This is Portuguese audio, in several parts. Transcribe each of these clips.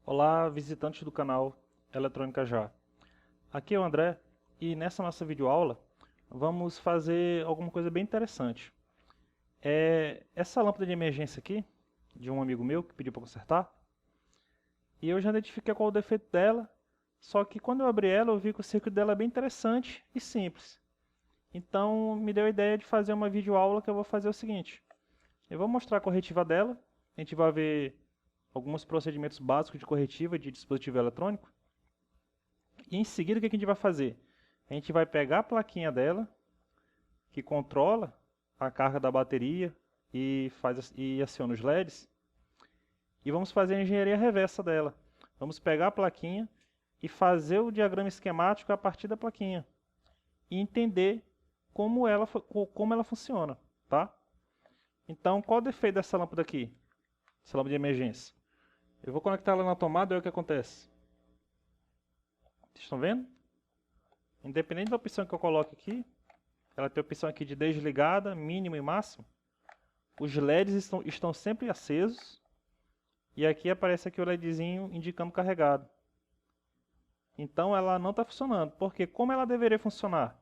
Olá, visitantes do canal Eletrônica Já. Aqui é o André e nessa nossa videoaula vamos fazer alguma coisa bem interessante. Essa lâmpada de emergência aqui, de um amigo meu que pediu para consertar, e eu já identifiquei qual é o defeito dela, só que quando eu abri ela eu vi que o circuito dela é bem interessante e simples. Então me deu a ideia de fazer uma videoaula que eu vou fazer o seguinte. Eu vou mostrar a corretiva dela, a gente vai ver alguns procedimentos básicos de corretiva de dispositivo eletrônico. E em seguida o que a gente vai fazer? A gente vai pegar a plaquinha dela, que controla a carga da bateria e aciona os LEDs, e vamos fazer a engenharia reversa dela. Vamos pegar a plaquinha e fazer o diagrama esquemático a partir da plaquinha e entender como ela funciona, tá? Então, qual o defeito dessa lâmpada aqui? Essa lâmpada de emergência. Eu vou conectar ela na tomada e ver o que acontece. Vocês estão vendo? Independente da opção que eu coloque aqui, ela tem a opção aqui de desligada, mínimo e máximo. Os LEDs estão sempre acesos. E aqui aparece aqui o LEDzinho indicando carregado. Então ela não está funcionando. Porque como ela deveria funcionar?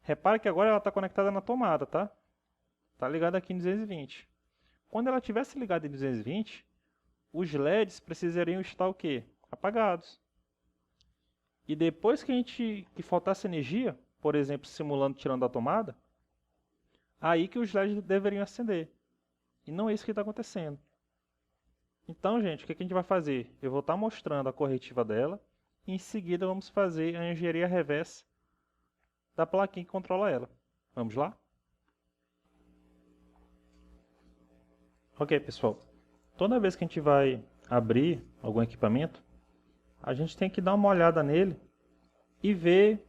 Repare que agora ela está conectada na tomada, tá? Está ligada aqui em 220. Quando ela tivesse ligada em 220, os LEDs precisariam estar o quê? Apagados. E depois que faltasse energia, por exemplo, simulando tirando da tomada, aí que os LEDs deveriam acender. E não é isso que está acontecendo. Então, gente, o que a gente vai fazer? Eu vou estar mostrando a corretiva dela e em seguida vamos fazer a engenharia reversa da plaquinha que controla ela. Vamos lá? Ok, pessoal. Toda vez que a gente vai abrir algum equipamento, a gente tem que dar uma olhada nele e ver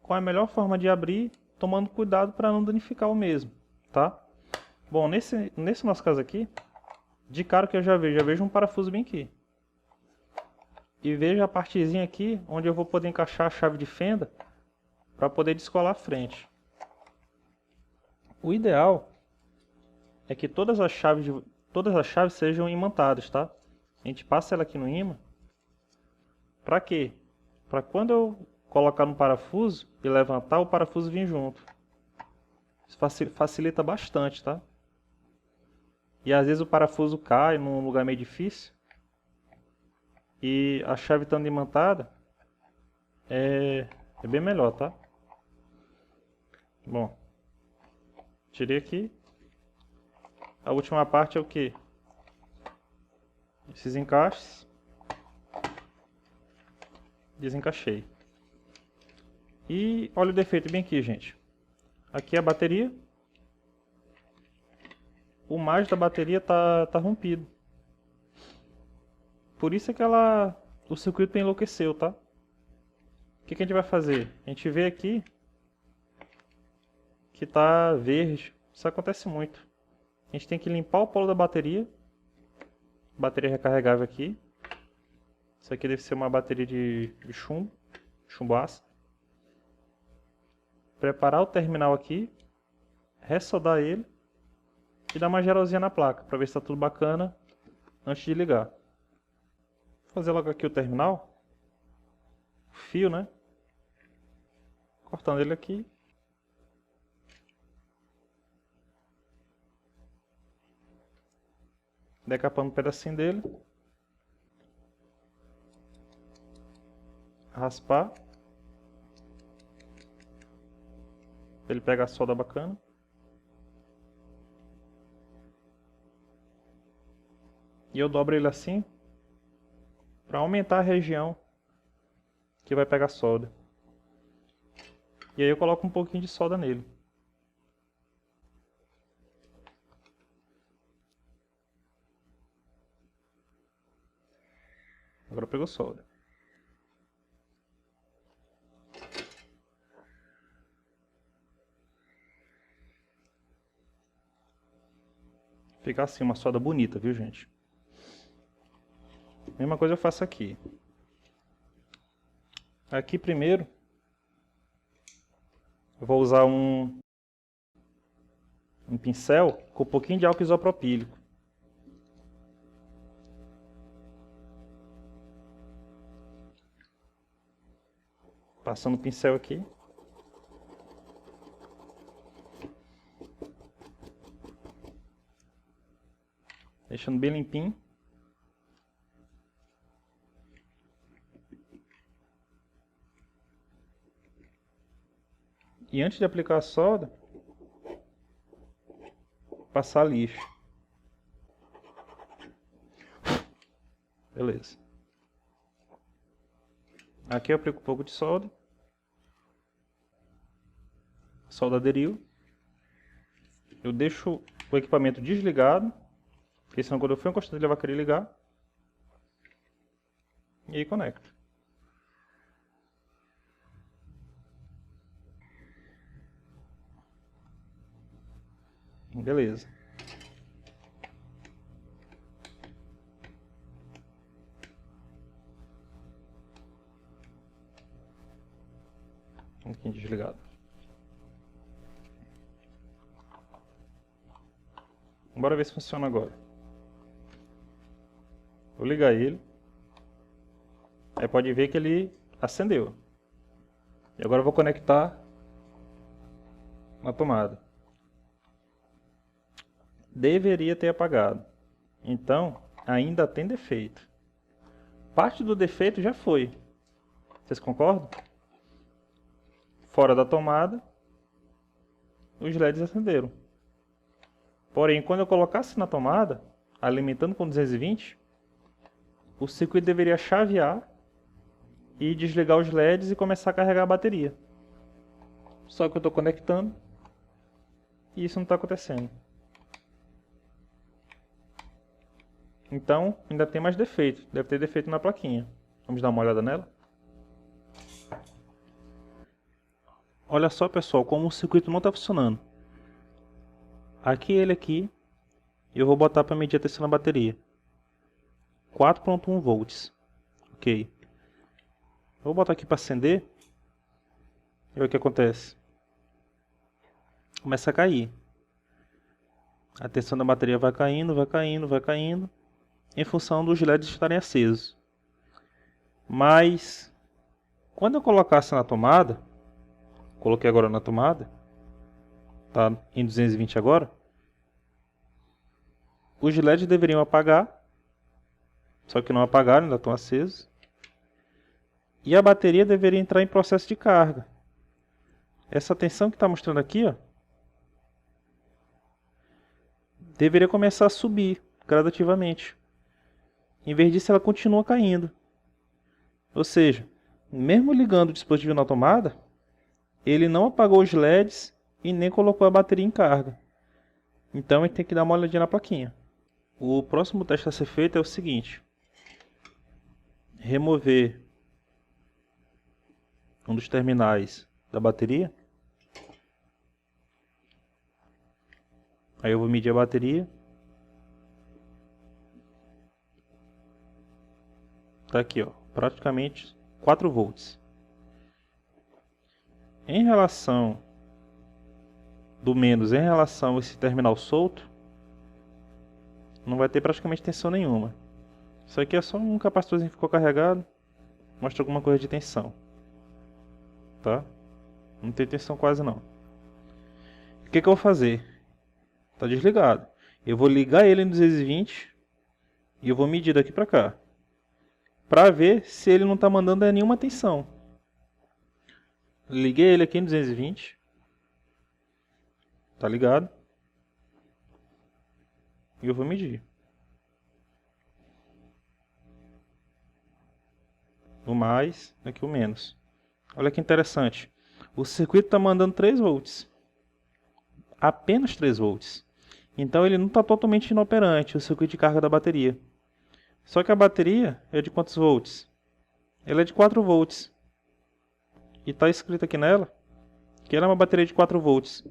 qual é a melhor forma de abrir, tomando cuidado para não danificar o mesmo, tá? Bom, nesse nosso caso aqui, de cara que eu já vejo um parafuso bem aqui. E vejo a partezinha aqui, onde eu vou poder encaixar a chave de fenda para poder descolar a frente. O ideal é que todas as chaves sejam imantadas, tá? A gente passa ela aqui no ímã. Para quê? Para quando eu colocar no parafuso e levantar, o parafuso vir junto. Isso facilita bastante, tá? E às vezes o parafuso cai num lugar meio difícil. E a chave estando imantada é bem melhor, tá? Bom, tirei aqui. A última parte é o que? Esses encaixes. Desencaixei. E olha o defeito bem aqui, gente. Aqui é a bateria. O mais da bateria tá rompido. Por isso é que o circuito enlouqueceu, tá? O que a gente vai fazer? A gente vê aqui que tá verde. Isso acontece muito. A gente tem que limpar o polo da bateria. Bateria recarregável aqui. Isso aqui deve ser uma bateria de chumbo ácido. Preparar o terminal aqui. Ressoldar ele. E dar uma geralzinha na placa, para ver se está tudo bacana antes de ligar. Vou fazer logo aqui o terminal. O fio, né? Cortando ele aqui. Decapando um pedacinho dele. Raspar. Pra ele pegar a solda bacana. E eu dobro ele assim. Para aumentar a região que vai pegar solda. E aí eu coloco um pouquinho de solda nele. Agora pegou solda. Fica assim, uma solda bonita, viu, gente? Mesma coisa eu faço aqui. Aqui primeiro, eu vou usar um pincel com um pouquinho de álcool isopropílico. Passando o pincel aqui. Deixando bem limpinho. E antes de aplicar a solda, passar lixo. Beleza. Aqui eu aplico um pouco de solda. A solda aderiu. Eu deixo o equipamento desligado, porque senão quando eu for encostando ele vai querer ligar. E aí conecto. Beleza. Um pouquinho desligado. Bora ver se funciona agora. Vou ligar ele. Aí pode ver que ele acendeu. E agora eu vou conectar na tomada. Deveria ter apagado. Então, ainda tem defeito. Parte do defeito já foi. Vocês concordam? Fora da tomada, os LEDs acenderam. Porém, quando eu colocasse na tomada, alimentando com 220, o circuito deveria chavear e desligar os LEDs e começar a carregar a bateria. Só que eu estou conectando e isso não está acontecendo. Então, ainda tem mais defeito. Deve ter defeito na plaquinha. Vamos dar uma olhada nela? Olha só, pessoal, como o circuito não está funcionando. Aqui ele aqui, eu vou botar para medir a tensão na bateria. 4.1 volts. Ok. Vou botar aqui para acender. E o que acontece? Começa a cair. A tensão da bateria vai caindo, vai caindo, vai caindo, em função dos LEDs estarem acesos. Mas, quando eu colocasse na tomada, coloquei agora na tomada, tá em 220 agora, os LEDs deveriam apagar, só que não apagaram, ainda estão acesos, e a bateria deveria entrar em processo de carga. Essa tensão que está mostrando aqui, ó, deveria começar a subir gradativamente. Em vez disso, ela continua caindo. Ou seja, mesmo ligando o dispositivo na tomada, ele não apagou os LEDs e nem colocou a bateria em carga. Então, a gente tem que dar uma olhadinha na plaquinha. O próximo teste a ser feito é o seguinte: remover um dos terminais da bateria. Aí eu vou medir a bateria. Tá aqui, ó, praticamente 4 volts. Em relação do menos em relação a esse terminal solto, não vai ter praticamente tensão nenhuma. Isso aqui é só um capacitorzinho que ficou carregado, mostra alguma coisa de tensão, tá? Não tem tensão quase não. O que eu vou fazer? Tá desligado. Eu vou ligar ele em 220 e eu vou medir daqui para cá, para ver se ele não está mandando nenhuma tensão. Liguei ele aqui em 220. Tá ligado? E eu vou medir. O mais, aqui o menos. Olha que interessante. O circuito está mandando 3 volts. Apenas 3 volts. Então ele não está totalmente inoperante, o circuito de carga da bateria. Só que a bateria é de quantos volts? Ela é de 4 volts. E está escrito aqui nela que ela é uma bateria de 4 volts.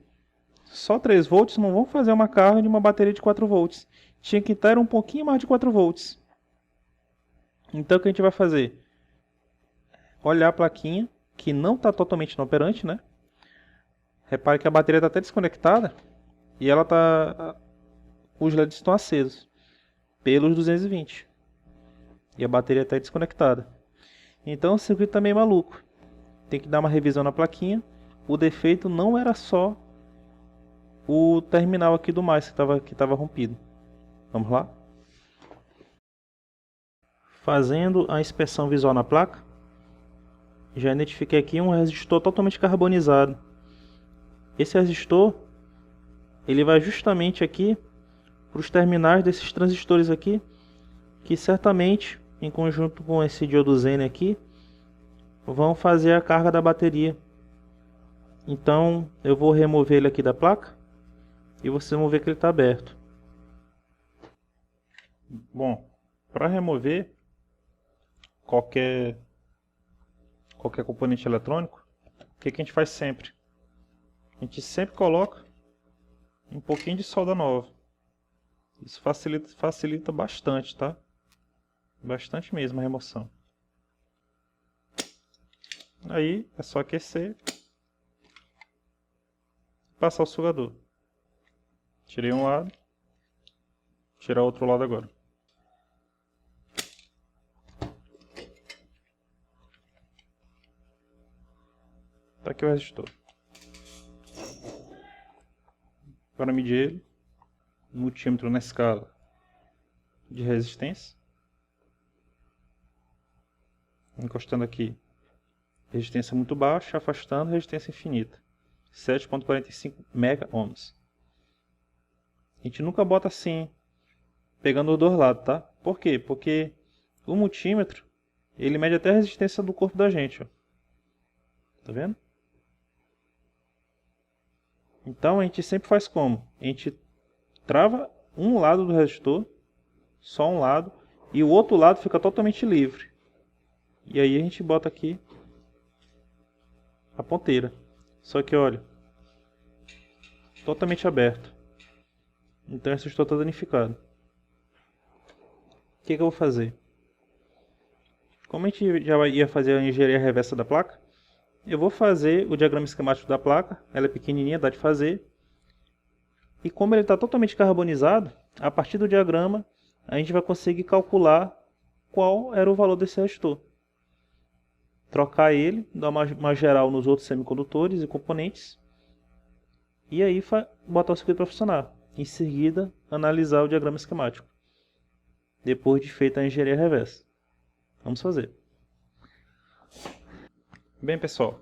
Só 3 volts não vão fazer uma carga de uma bateria de 4 volts. Tinha que estar um pouquinho mais de 4 volts. Então o que a gente vai fazer? Olhar a plaquinha, que não está totalmente inoperante, né? Repare que a bateria está até desconectada. E ela tá, os LEDs estão acesos pelos 220. E a bateria está desconectada. Então o circuito está meio maluco. tem que dar uma revisão na plaquinha. O defeito não era só o terminal aqui do mais que estava rompido. Vamos lá? Fazendo a inspeção visual na placa, já identifiquei aqui um resistor totalmente carbonizado. Esse resistor, ele vai justamente aqui para os terminais desses transistores aqui, que certamente, em conjunto com esse diodo Zener aqui, vão fazer a carga da bateria. Então eu vou remover ele aqui da placa e vocês vão ver que ele está aberto. Bom, para remover qualquer componente eletrônico, o que a gente faz sempre? A gente sempre coloca um pouquinho de solda nova. Isso facilita bastante, tá? Bastante mesmo a remoção. Aí é só aquecer e passar o sugador. Tirei um lado, tirar o outro lado agora. Tá aqui o resistor. Para medir ele, multímetro na escala de resistência. Encostando aqui, resistência muito baixa, afastando, resistência infinita. 7.45 mega ohms. A gente nunca bota assim, pegando os dois lados, tá? Por quê? Porque o multímetro, ele mede até a resistência do corpo da gente, ó. Tá vendo? Então a gente sempre faz como? A gente trava um lado do resistor, só um lado, e o outro lado fica totalmente livre. E aí a gente bota aqui a ponteira. Só que olha, totalmente aberto. Então esse resistor está danificado. O que eu vou fazer? Como a gente já ia fazer a engenharia reversa da placa, eu vou fazer o diagrama esquemático da placa. Ela é pequenininha, dá de fazer. E como ele está totalmente carbonizado, a partir do diagrama a gente vai conseguir calcular qual era o valor desse resistor. Trocar ele, dar uma geral nos outros semicondutores e componentes. E aí botar o circuito para funcionar. Em seguida, analisar o diagrama esquemático. Depois de feita a engenharia reversa. Vamos fazer. Bem, pessoal,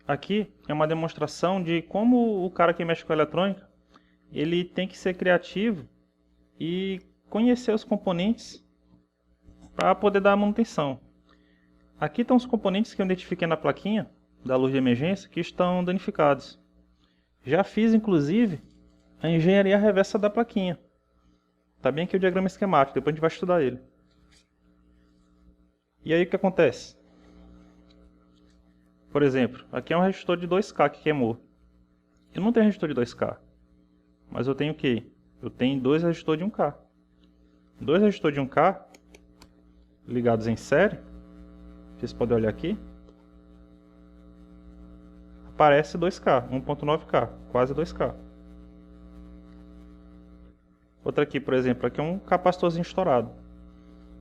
aqui é uma demonstração de como o cara que mexe com eletrônica, ele tem que ser criativo e conhecer os componentes para poder dar a manutenção. Aqui estão os componentes que eu identifiquei na plaquinha da luz de emergência que estão danificados. Já fiz, inclusive, a engenharia reversa da plaquinha. Está bem aqui o diagrama esquemático, depois a gente vai estudar ele. E aí o que acontece? Por exemplo, aqui é um resistor de 2K que queimou. Eu não tenho resistor de 2K. Mas eu tenho o quê? Eu tenho dois resistores de 1K. Dois resistores de 1K ligados em série. Vocês podem olhar aqui. Aparece 2K, 1.9K, quase 2K. Outra aqui, por exemplo, aqui é um capacitorzinho estourado.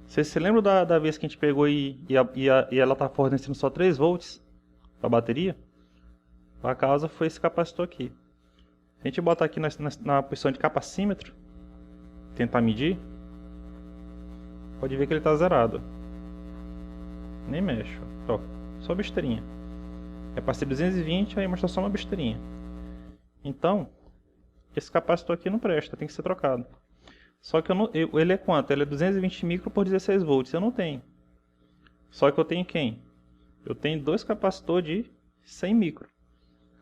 Vocês se lembram da vez que a gente pegou e ela está fornecendo só 3 volts para a bateria? A causa foi esse capacitor aqui. Se a gente botar aqui na posição de capacímetro, tentar medir, pode ver que ele está zerado. Nem mexe, ó, só besteirinha. É para ser 220, aí mostra só uma besteirinha. Então, esse capacitor aqui não presta, tem que ser trocado. Só que ele é quanto? Ele é 220 micro por 16 volts, eu não tenho. Só que eu tenho quem? Eu tenho dois capacitores de 100 micro.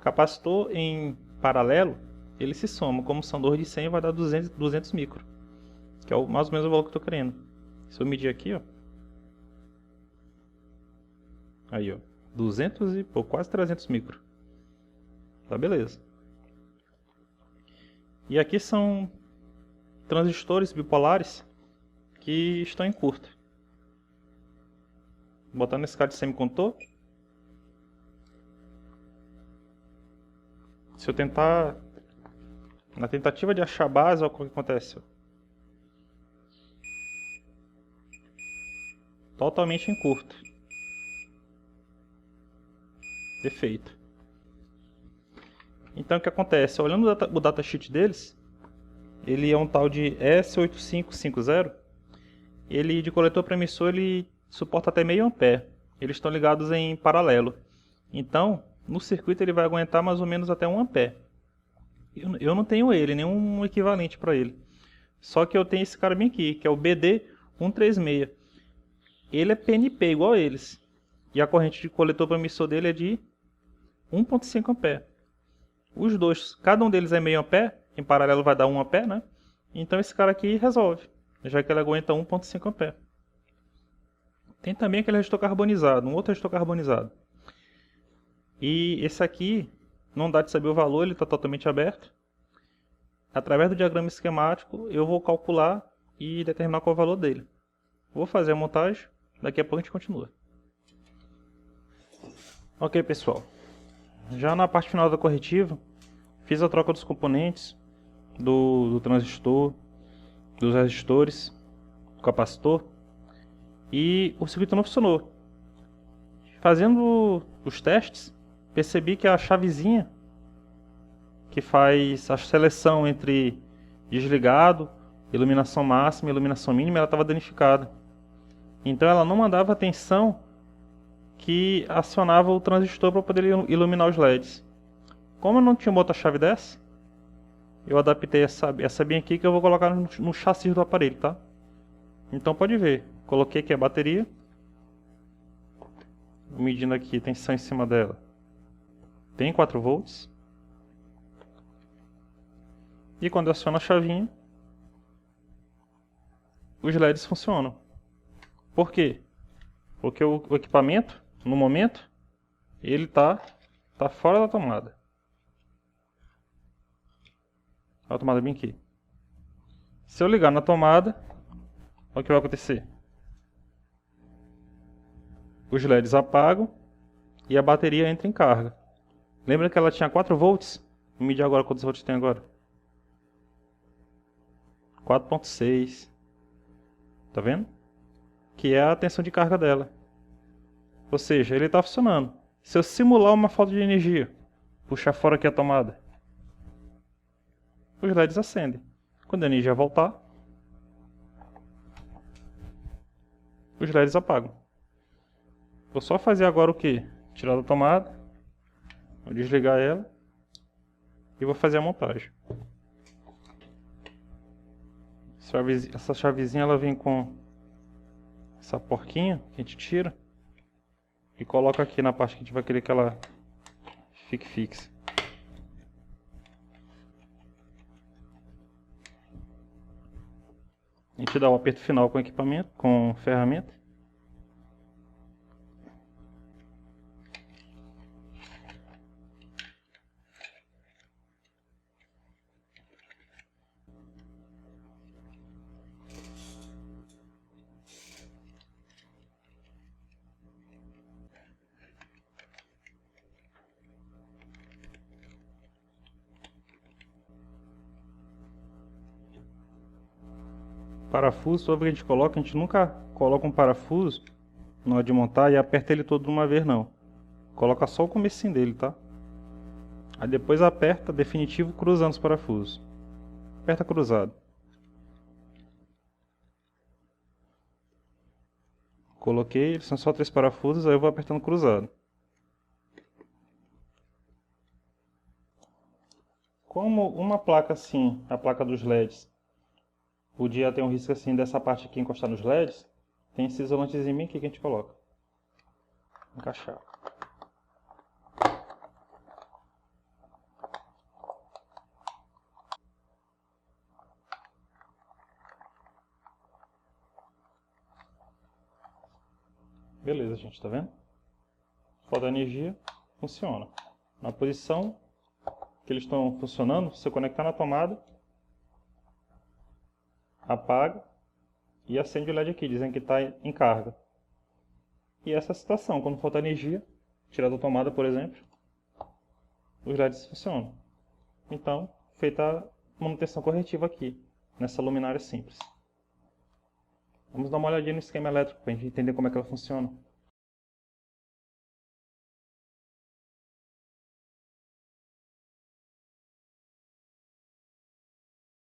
Capacitor em paralelo, ele se soma. Como são dois de 100, vai dar 200 micro. Que é mais ou menos o valor que eu estou querendo. Se eu medir aqui, ó. Aí, ó. 200 e quase 300 micro. Tá, beleza. E aqui são transistores bipolares que estão em curto. Botando esse cara de semicondutor. Se eu tentar, na tentativa de achar a base, olha o que acontece. Totalmente em curto. defeito. Então o que acontece? Olhando o datasheet deles, ele é um tal de S8550. Ele de coletor para emissor ele suporta até meio ampere. Eles estão ligados em paralelo. Então, no circuito ele vai aguentar mais ou menos até 1 ampere. Eu não tenho ele, nenhum equivalente para ele. Só que eu tenho esse cara bem aqui, que é o BD136. Ele é PNP igual a eles. E a corrente de coletor para emissor dele é de 1.5 ampere. Os dois, cada um deles é meio ampere, em paralelo vai dar 1 ampere, né? Então esse cara aqui resolve, já que ele aguenta 1.5 ampere. Tem também aquele resistor carbonizado, um outro resistor carbonizado. E esse aqui, não dá de saber o valor, ele está totalmente aberto. Através do diagrama esquemático, eu vou calcular e determinar qual é o valor dele. Vou fazer a montagem, daqui a pouco a gente continua. Ok, pessoal. Já na parte final da corretiva, fiz a troca dos componentes, do transistor, dos resistores, do capacitor, e o circuito não funcionou. Fazendo os testes, percebi que a chavezinha que faz a seleção entre desligado, iluminação máxima e iluminação mínima, ela estava danificada. Então ela não mandava a tensão que acionava o transistor para poder iluminar os LEDs. Como eu não tinha uma outra chave dessa, eu adaptei essa bem aqui que eu vou colocar no chassi do aparelho, tá? Então pode ver, coloquei aqui a bateria, medindo aqui a tensão em cima dela, tem 4 volts. E quando eu aciono a chavinha, os LEDs funcionam. Por quê? Porque o equipamento, no momento, ele tá fora da tomada. A tomada bem aqui. Se eu ligar na tomada, olha o que vai acontecer. Os LEDs apagam e a bateria entra em carga. Lembra que ela tinha 4 volts? Vou medir agora quantos volts tem agora. 4.6. Tá vendo? Que é a tensão de carga dela. Ou seja, ele está funcionando. Se eu simular uma falta de energia, puxar fora aqui a tomada, os LEDs acendem. Quando a energia voltar, os LEDs apagam. Vou só fazer agora o que? Tirar da tomada, vou desligar ela e vou fazer a montagem. Essa chavezinha ela vem com essa porquinha que a gente tira e coloca aqui na parte que a gente vai querer que ela fique fixa. A gente dá o aperto final com o equipamento, com a ferramenta. Parafuso, toda vez que a gente nunca coloca um parafuso na hora de montar e aperta ele todo de uma vez não. Coloca só o comecinho dele, tá? Aí depois aperta definitivo cruzando os parafusos. Aperta cruzado. Coloquei, são só 3 parafusos, aí eu vou apertando cruzado. Como uma placa assim, a placa dos LEDs, podia ter um risco assim dessa parte aqui encostar nos LEDs, tem esse isolantezinho bem aqui que a gente coloca. Encaixar. Beleza, gente, tá vendo? Falta energia, funciona. Na posição que eles estão funcionando, se eu conectar na tomada, apaga e acende o LED aqui, dizendo que está em carga. E essa situação, quando falta energia, tirar da tomada, por exemplo, os LEDs funcionam. Então, feita a manutenção corretiva aqui, nessa luminária simples. Vamos dar uma olhadinha no esquema elétrico para a gente entender como é que ela funciona.